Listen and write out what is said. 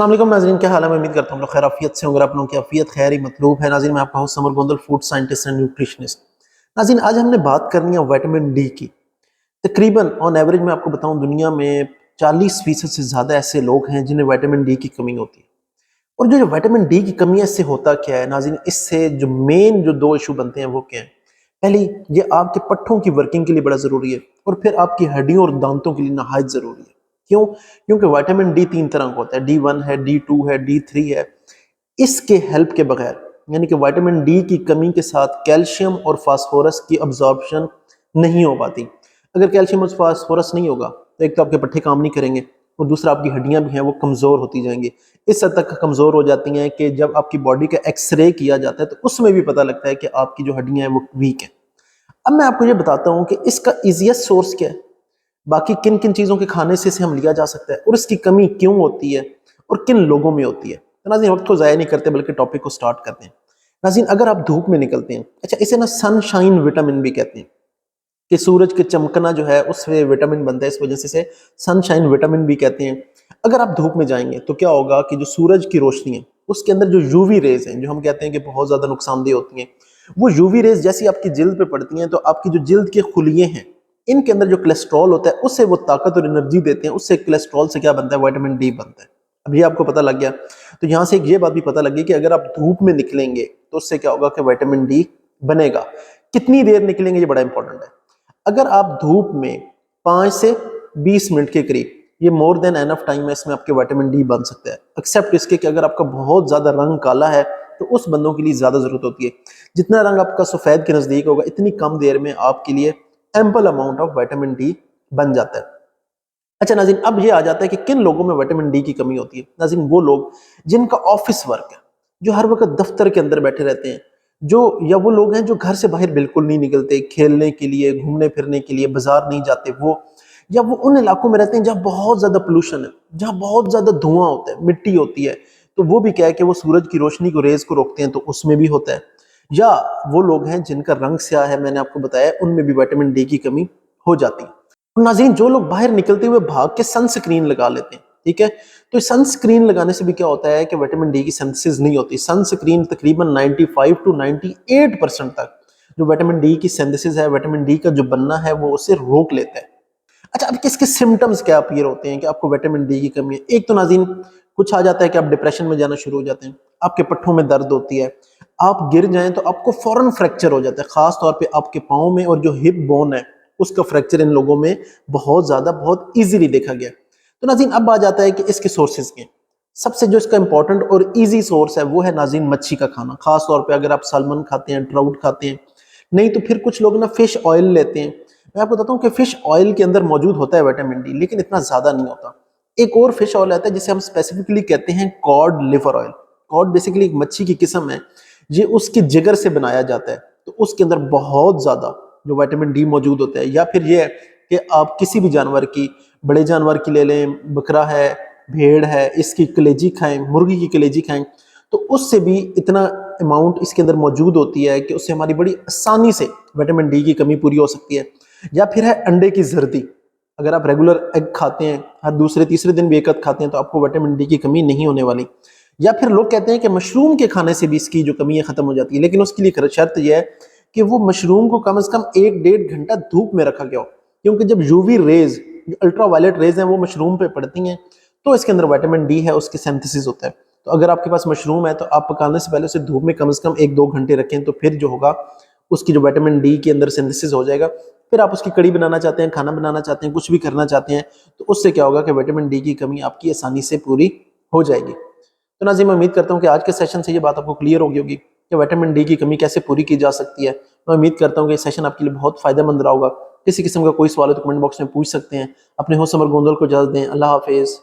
अस्सलाम वालेकुम नाज़रीन, क्या हाल है। मैं उम्मीद करता हूँ लोग खैर आफियत से होंगे। आप लोगों की आफियत खैर ही मतलूब है। नाज़रीन, मैं आपका host summer Gondal, food scientist and nutritionist. नाज़रीन, आज हमने बात करनी है विटामिन डी की। तकरीबन ऑन एवरेज मैं आपको बताऊं, दुनिया में 40% से ज़्यादा ऐसे लोग हैं जिन्हें विटामिन डी की कमी होती है। और जो विटामिन डी की कमी है, इससे होता क्या है नाज़रीन, इससे जो मेन जो दो इशू बनते हैं वो क्या है। पहली, ये आपके पट्ठों की वर्किंग के लिए बड़ा ज़रूरी है, और फिर आपकी हड्डियों और दांतों के लिए नहायत ज़रूरी है। क्यों? क्योंकि विटामिन डी 3 तरह का होता है। D1 है, D2 है, D3 है। इसके हेल्प के बगैर, यानी कि विटामिन डी की कमी के साथ कैल्शियम और फास्फोरस की अब्जॉर्प्शन नहीं हो पाती। अगर कैल्शियम और फास्फोरस नहीं होगा तो एक तो आपके पट्टे काम नहीं करेंगे, और दूसरा आपकी हड्डियां भी हैं वो कमज़ोर होती जाएंगी। इस हद तक कमज़ोर हो जाती हैं कि जब आपकी बॉडी का एक्सरे किया जाता है तो उसमें भी पता लगता है कि आपकी जो हड्डियां हैं वो वीक हैं। अब मैं आपको ये बताता हूँ कि इसका ईजीएस्ट सोर्स क्या है, बाकी किन किन चीज़ों के खाने से इसे हम लिया जा सकता है, और इसकी कमी क्यों होती है और किन लोगों में होती है। तो नाज़रीन, वक्त को ज़ाया नहीं करते बल्कि टॉपिक को स्टार्ट करते हैं। नाज़रीन, अगर आप धूप में निकलते हैं, अच्छा इसे ना सनशाइन विटामिन भी कहते हैं, कि सूरज के चमकना जो है उससे विटामिन बनता है, इस वजह से इसे सनशाइन विटामिन भी कहते हैं। अगर आप धूप में जाएंगे तो क्या होगा कि जो सूरज की रोशनी है उसके अंदर जो यूवी रेज हैं, जो हम कहते हैं कि बहुत ज़्यादा नुकसानदेह होती हैं, वो यूवी रेज जैसी आपकी जिल्द पे पड़ती हैं तो आपकी जो जिल्द के खुलिये हैं, इनके अंदर जो कोलेस्ट्रॉल होता है उससे वो ताकत और एनर्जी देते हैं। उससे कोलेस्ट्रॉल से क्या बनता है, विटामिन डी बनता है। अब ये आपको पता लग गया। तो यहाँ से एक ये बात भी पता लगी कि अगर आप धूप में निकलेंगे तो उससे क्या होगा कि विटामिन डी बनेगा। कितनी देर निकलेंगे ये बड़ा इंपॉर्टेंट है। अगर आप धूप में 5 से 20 मिनट के करीब, ये मोर देन एनफ टाइम है, इसमें आपके विटामिन डी बन सकता है। एक्सेप्ट इसके कि अगर आपका बहुत ज्यादा रंग काला है तो उस बंदों के लिए ज्यादा जरूरत होती है। जितना रंग आपका सफेद के नजदीक होगा, इतनी कम देर में आपके लिए ample amount of vitamin D बन जाता है। अच्छा नाज़रीन, अब ये आ जाता है कि किन लोगों में विटामिन डी की कमी होती है। नाज़रीन, वो लोग जिनका ऑफिस वर्क है, जो हर वक्त दफ्तर के अंदर बैठे रहते हैं, या वो लोग हैं जो घर से बाहर बिल्कुल नहीं निकलते, खेलने के लिए, घूमने फिरने के लिए बाजार नहीं जाते, या वो उन इलाकों में रहते हैं जहाँ बहुत ज्यादा पोल्यूशन है, जहाँ बहुत ज्यादा धुआं होता है, मिट्टी होती है, तो वो भी क्या है कि वो सूरज की रोशनी को, रेज को रोकते हैं, तो उसमें भी होता है। या वो लोग हैं जिनका रंग स्याह है, मैंने आपको बताया, उनमें भी विटामिन डी की कमी हो जाती है। नाज़रीन, जो लोग बाहर निकलते हुए भाग के सनस्क्रीन लगा लेते हैं, ठीक है, तो सनस्क्रीन लगाने से भी क्या होता है कि विटामिन डी की सिंथेसिस नहीं होती। सनस्क्रीन तकरीबन 95 टू 98% तक जो विटामिन डी की सिंथेसिस है, विटामिन डी का जो बनना है, वो उसे रोक लेता है। अच्छा, अब किसके सिम्टम्स क्या अपीयर होते हैं कि आपको विटामिन डी की कमी है। एक तो नाज़रीन, कुछ आ जाता है कि आप डिप्रेशन में जाना शुरू हो जाते हैं, आपके पट्ठों में दर्द होती है, आप गिर जाएं तो आपको फौरन फ्रैक्चर हो जाता है, खास तौर पे आपके पाँव में, और जो हिप बोन है उसका फ्रैक्चर इन लोगों में बहुत इजीली देखा गया। तो नाज़रीन, अब आ जाता है कि इसके सोर्सेज के। सबसे जो इसका इंपॉर्टेंट और इजी सोर्स है वो है नाज़रीन मच्छी का खाना। खास तौर पे अगर आप सैल्मन खाते हैं, ट्राउट खाते हैं, नहीं तो फिर कुछ लोग ना फिश ऑयल लेते हैं। मैं आपको बताता हूँ कि फिश ऑयल के अंदर मौजूद होता है विटामिन डी, लेकिन इतना ज्यादा नहीं होता। एक और फिश ऑयल आता है जिसे हम स्पेसिफिकली कहते हैं cod liver oil. Cod basically एक मच्छी की किस्म है, ये उसके जिगर से बनाया जाता है, तो उसके अंदर बहुत ज्यादा जो विटामिन डी मौजूद होता है। या फिर ये है कि आप किसी भी जानवर की, बड़े जानवर की ले लें, बकरा है, भेड़ है, इसकी कलेजी खाएं, मुर्गी की कलेजी खाएं, तो उससे भी इतना अमाउंट इसके अंदर मौजूद होती है कि उससे हमारी बड़ी आसानी से विटामिन डी की कमी पूरी हो सकती है। या फिर है अंडे की जर्दी। अगर आप रेगुलर एग खाते हैं, हर दूसरे तीसरे दिन भी एक खाते हैं, तो आपको विटामिन डी की कमी नहीं होने वाली। या फिर लोग कहते हैं कि मशरूम के खाने से भी इसकी जो कमी है खत्म हो जाती है, लेकिन उसके लिए शर्त यह है कि वो मशरूम को कम से कम 1-1.5 घंटा धूप में रखा गया हो, क्योंकि जब UV rays, ultraviolet rays हैं, वो मशरूम पे पड़ती हैं, तो इसके अंदर विटामिन डी है, उसकी सिंथेसिस होता है। तो अगर आपके पास मशरूम है तो आप पकाने से पहले उसे धूप में कम से कम 1-2 घंटे रखें, तो फिर जो होगा उसकी जो विटामिन डी के अंदर सिंथेसिस हो जाएगा। फिर आप उसकी कड़ी बनाना चाहते हैं, खाना बनाना चाहते हैं, कुछ भी करना चाहते हैं, तो उससे क्या होगा कि विटामिन डी की कमी आपकी आसानी से पूरी हो जाएगी। तो नाज़रीन, मैं उम्मीद करता हूँ कि आज के सेशन से ये बात आपको क्लियर होगी होगी कि विटामिन डी की कमी कैसे पूरी की जा सकती है। मैं उम्मीद करता हूँ कि ये सेशन आपके लिए बहुत फायदेमंद रहा होगा। किसी किस्म का कोई सवाल है तो कमेंट बॉक्स में पूछ सकते हैं। अपने होस्ट समर गोंदल को इजाज़त दें। अल्लाह हाफिज़।